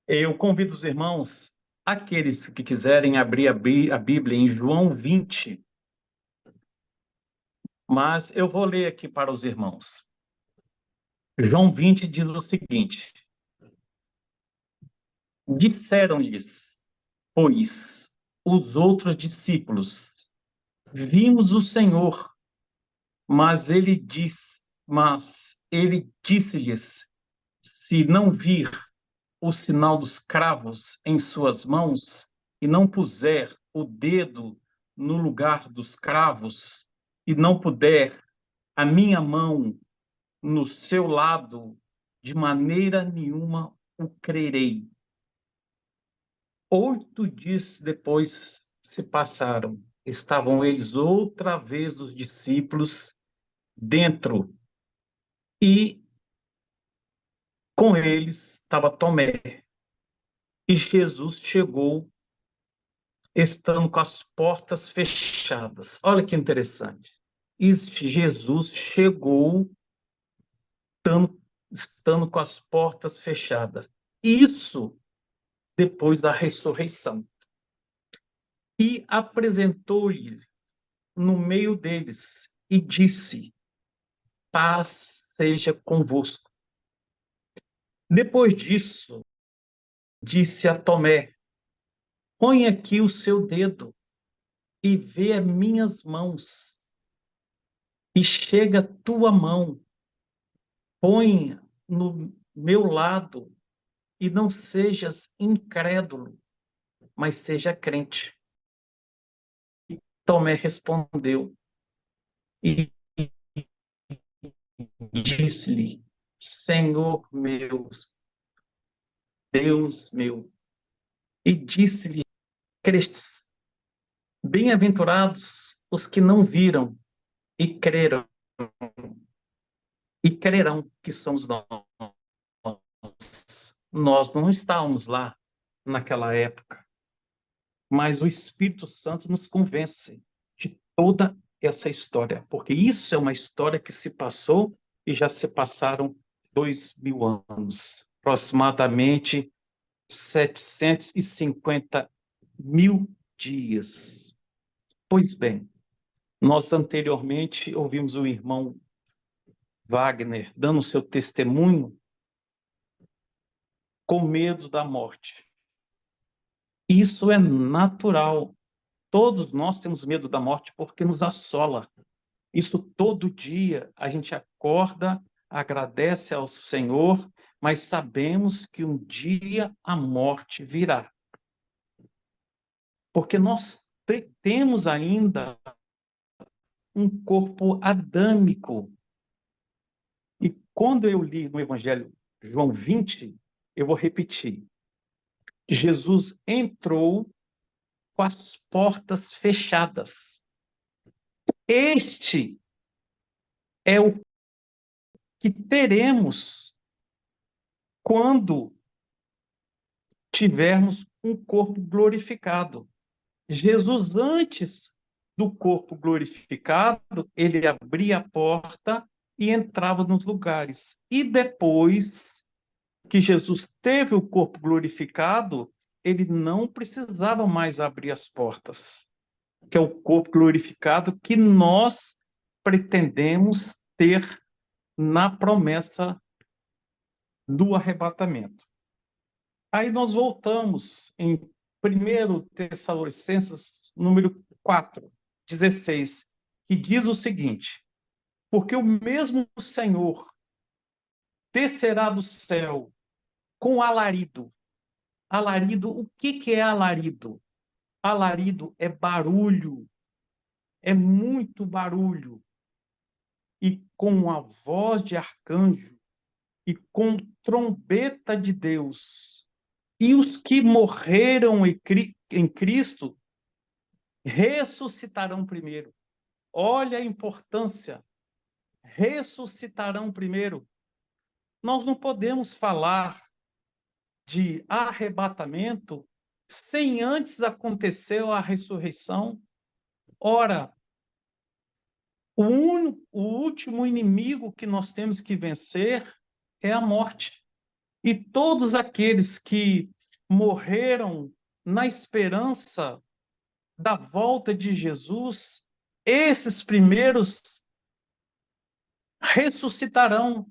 Eu convido os irmãos, aqueles que quiserem abrir a Bíblia em João 20, mas eu vou ler aqui para os irmãos. João 20 diz o seguinte: Disseram-lhes, pois, os outros discípulos: Vimos o Senhor. Mas ele disse-lhes: Se não vir o sinal dos cravos em suas mãos, e não puser o dedo no lugar dos cravos, e não puder a minha mão no seu lado, de maneira nenhuma o crerei. 8 dias depois se passaram. Estavam eles outra vez, os discípulos, dentro, e com eles estava Tomé. E Jesus chegou estando com as portas fechadas. Olha que interessante. E Jesus chegou estando com as portas fechadas. Isso depois da ressurreição. E apresentou-lhe no meio deles e disse: Paz seja convosco. Depois disso, disse a Tomé: Põe aqui o seu dedo e vê as minhas mãos. E chega a tua mão, põe no meu lado e não sejas incrédulo, mas seja crente. E Tomé respondeu e disse-lhe: Senhor meu, Deus meu. E disse-lhe: Crestes, bem-aventurados os que não viram e creram, e crerão que somos nós. Nós não estávamos lá naquela época, mas o Espírito Santo nos convence de toda essa história, porque isso é uma história que se passou e já se passaram 2000 anos, aproximadamente 750 mil dias. Pois bem, nós anteriormente ouvimos o irmão Wagner dando seu testemunho com medo da morte. Isso é natural. Todos nós temos medo da morte porque nos assola. Isso todo dia a gente acorda, agradece ao Senhor, mas sabemos que um dia a morte virá. Porque nós temos ainda um corpo adâmico. E quando eu li no Evangelho João 20, eu vou repetir. Jesus entrou com as portas fechadas. Este é o que teremos quando tivermos um corpo glorificado. Jesus, antes do corpo glorificado, ele abria a porta e entrava nos lugares. E depois que Jesus teve o corpo glorificado, ele não precisava mais abrir as portas, que é o corpo glorificado que nós pretendemos ter na promessa do arrebatamento. Aí nós voltamos em 1 Tessalonicenses, número 4, 16, que diz o seguinte: Porque o mesmo Senhor descerá do céu com alarido. Alarido, o que é alarido? Alarido é barulho, é muito barulho. E com a voz de arcanjo, e com trombeta de Deus. E os que morreram em Cristo ressuscitarão primeiro. Olha a importância. Ressuscitarão primeiro. Nós não podemos falar de arrebatamento sem antes acontecer a ressurreição. Ora, o último inimigo que nós temos que vencer é a morte. E todos aqueles que morreram na esperança da volta de Jesus, esses primeiros ressuscitarão.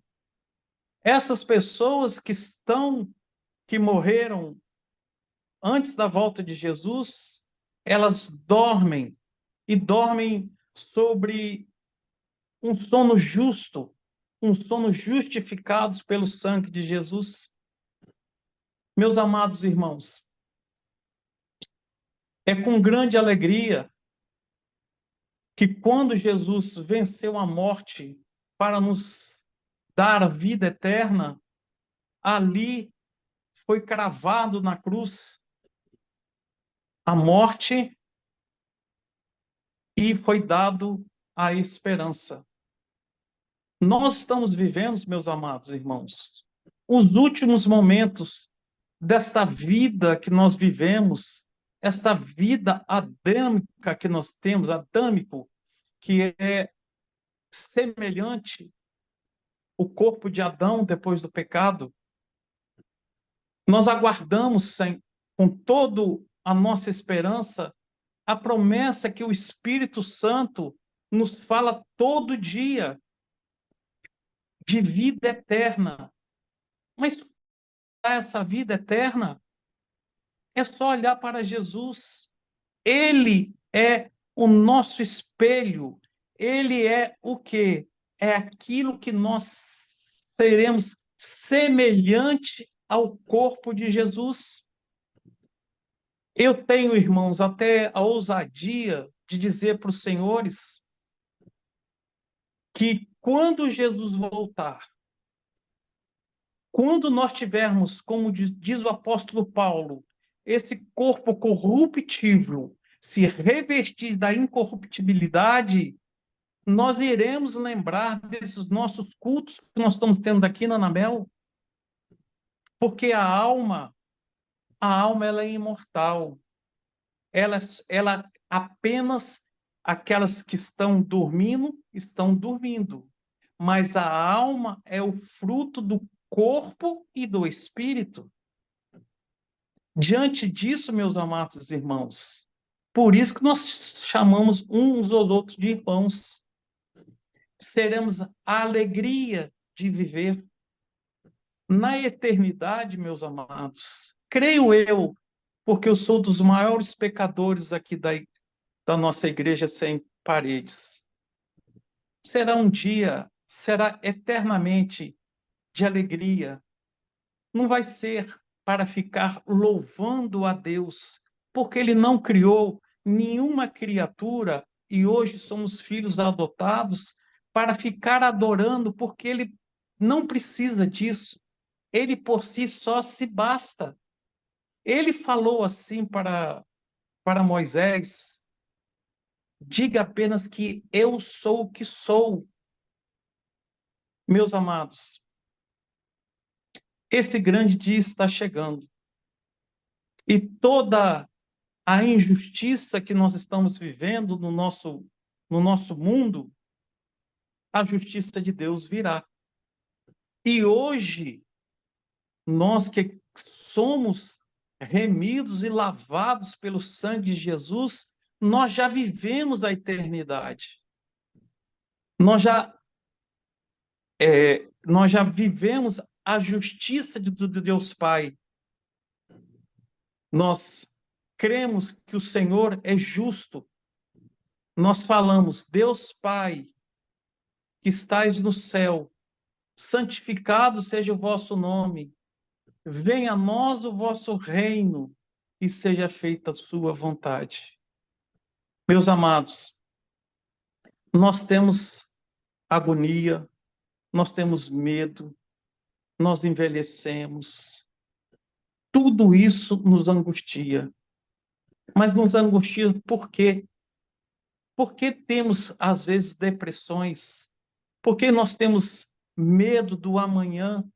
Essas pessoas que morreram antes da volta de Jesus, elas dormem e dormem sobre um sono justo, um sono justificado pelo sangue de Jesus. Meus amados irmãos, é com grande alegria que quando Jesus venceu a morte para nos dar a vida eterna, ali foi cravado na cruz a morte e foi dado a esperança. Nós estamos vivendo, meus amados irmãos, os últimos momentos desta vida que nós vivemos, esta vida adâmica que nós temos, adâmico, que é semelhante ao corpo de Adão depois do pecado. Nós aguardamos com toda a nossa esperança a promessa que o Espírito Santo nos fala todo dia de vida eterna. Mas essa vida eterna é só olhar para Jesus. Ele é o nosso espelho. Ele é o quê? É aquilo que nós seremos semelhante ao corpo de Jesus. Eu tenho, irmãos, até a ousadia de dizer para os senhores que quando Jesus voltar, quando nós tivermos, como diz o apóstolo Paulo, esse corpo corruptível se revestir da incorruptibilidade, nós iremos lembrar desses nossos cultos que nós estamos tendo aqui na Anabel, porque a alma ela é imortal. Ela apenas aquelas que estão dormindo, mas a alma é o fruto do corpo e do espírito. Diante disso, meus amados irmãos, por isso que nós chamamos uns aos outros de irmãos. Seremos a alegria de viver na eternidade, meus amados. Creio eu, porque eu sou dos maiores pecadores aqui da nossa igreja sem paredes. Será um dia, será eternamente de alegria. Não vai ser para ficar louvando a Deus, porque Ele não criou nenhuma criatura e hoje somos filhos adotados para ficar adorando, porque Ele não precisa disso. Ele por si só se basta. Ele falou assim para Moisés: diga apenas que eu sou o que sou. Meus amados, esse grande dia está chegando. E toda a injustiça que nós estamos vivendo no nosso mundo, a justiça de Deus virá. E hoje, nós que somos remidos e lavados pelo sangue de Jesus, nós já vivemos a eternidade. Nós já vivemos a justiça do Deus Pai. Nós cremos que o Senhor é justo. Nós falamos: Deus Pai, que estais no céu, santificado seja o vosso nome. Venha a nós o vosso reino e seja feita a sua vontade. Meus amados, nós temos agonia, nós temos medo, nós envelhecemos. Tudo isso nos angustia. Mas nos angustia por quê? Porque temos, às vezes, depressões. Porque nós temos medo do amanhã.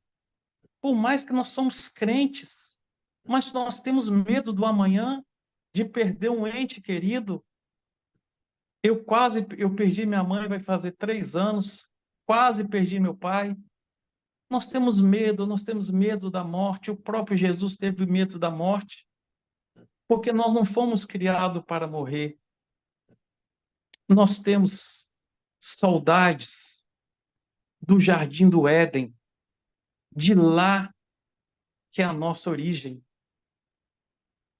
Por mais que nós somos crentes, mas nós temos medo do amanhã, de perder um ente querido. Eu perdi minha mãe, vai fazer 3 anos, quase perdi meu pai. nós temos medo da morte. O próprio Jesus teve medo da morte, porque nós não fomos criados para morrer. Nós temos saudades do jardim do Éden, de lá que é a nossa origem.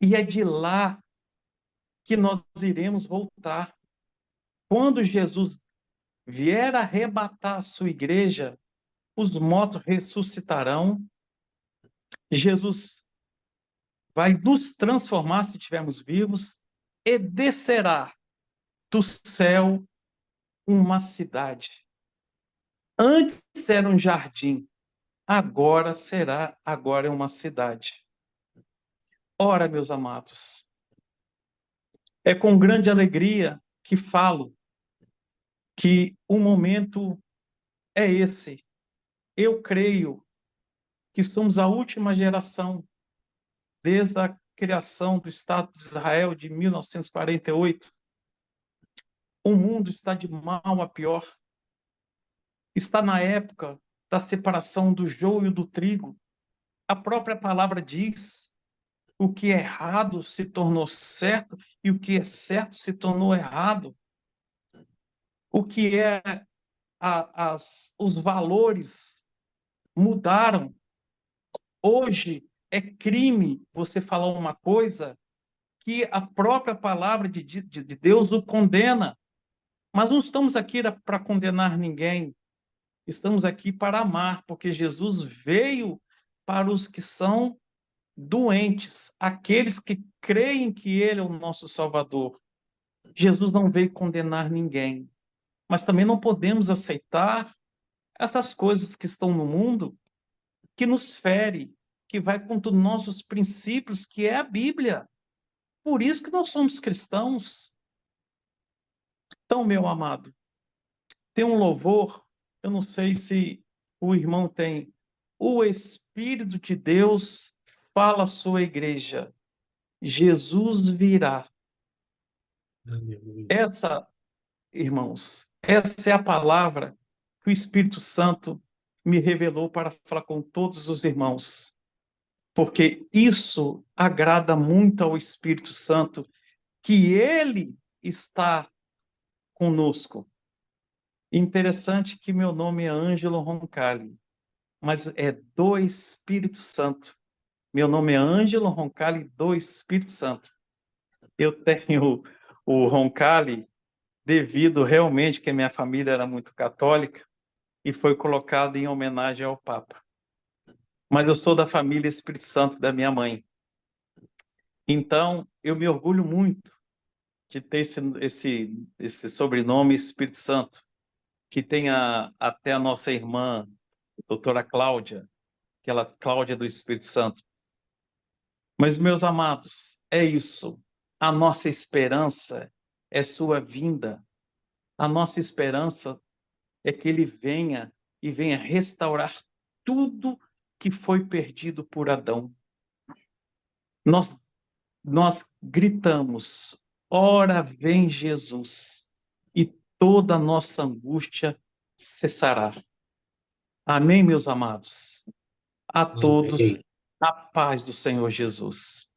E é de lá que nós iremos voltar. Quando Jesus vier arrebatar a sua igreja, os mortos ressuscitarão. Jesus vai nos transformar se estivermos vivos e descerá do céu uma cidade. Antes era um jardim, agora é uma cidade. Ora, meus amados, é com grande alegria que falo que o momento é esse. Eu creio que somos a última geração, desde a criação do Estado de Israel de 1948. O mundo está de mal a pior. Está na época da separação do joio do trigo. A própria palavra diz: o que é errado se tornou certo e o que é certo se tornou errado. O que é os valores mudaram. Hoje é crime você falar uma coisa que a própria palavra de Deus o condena. Mas não estamos aqui para condenar ninguém. Estamos aqui para amar, porque Jesus veio para os que são doentes, aqueles que creem que Ele é o nosso Salvador. Jesus não veio condenar ninguém, mas também não podemos aceitar essas coisas que estão no mundo, que nos fere, que vai contra os nossos princípios, que é a Bíblia. Por isso que nós somos cristãos. Então, meu amado, tem um louvor, eu não sei se o irmão tem. O Espírito de Deus fala à sua igreja. Jesus virá. Aleluia. Essa, irmãos, essa é a palavra que o Espírito Santo me revelou para falar com todos os irmãos. Porque isso agrada muito ao Espírito Santo, que ele está conosco. Interessante que meu nome é Ângelo Roncalli, mas é do Espírito Santo. Meu nome é Ângelo Roncalli do Espírito Santo. Eu tenho o Roncalli devido realmente que a minha família era muito católica e foi colocado em homenagem ao Papa. Mas eu sou da família Espírito Santo da minha mãe. Então, eu me orgulho muito de ter esse sobrenome Espírito Santo, que tem até a nossa irmã, doutora Cláudia, aquela Cláudia do Espírito Santo. Mas, meus amados, é isso. A nossa esperança é sua vinda. A nossa esperança é que ele venha e venha restaurar tudo que foi perdido por Adão. Nós gritamos: ora vem Jesus, e toda a nossa angústia cessará. Amém, meus amados? A todos, Amém. a paz do Senhor Jesus.